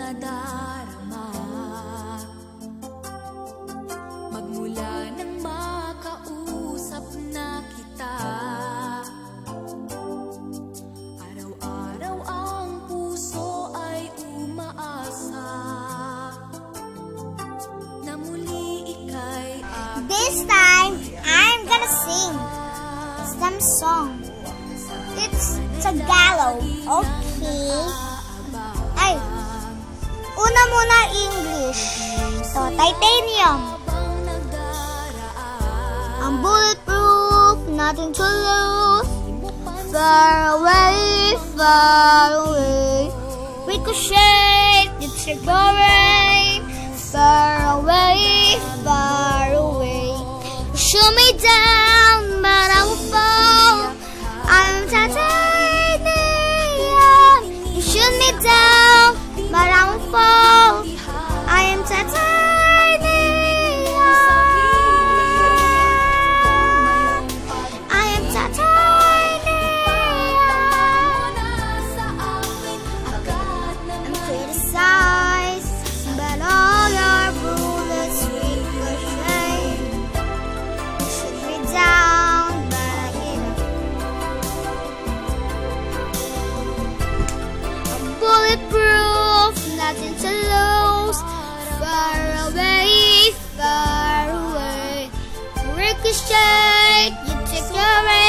nadarama. Magmula nang makausap na kita, araw-araw ang puso ay umaasa na muli ika'y aking. This time, I'm gonna sing some song. It's Tagalog, okay? Ay, una muna English. So, titanium. I'm bulletproof, nothing to lose. Far away, far away. Ricochet, you take the rain. Far away, far away. You shoot me down, but I will fall. I'm titanium. You shoot me down, but I will fall. I am titanium. I am titanium. I'm criticized, but all your bullets ricochet. Shoot me down, but I hit it. I'm bulletproof, nothing to lose. Far away, far away. Ricochet, you take your aim.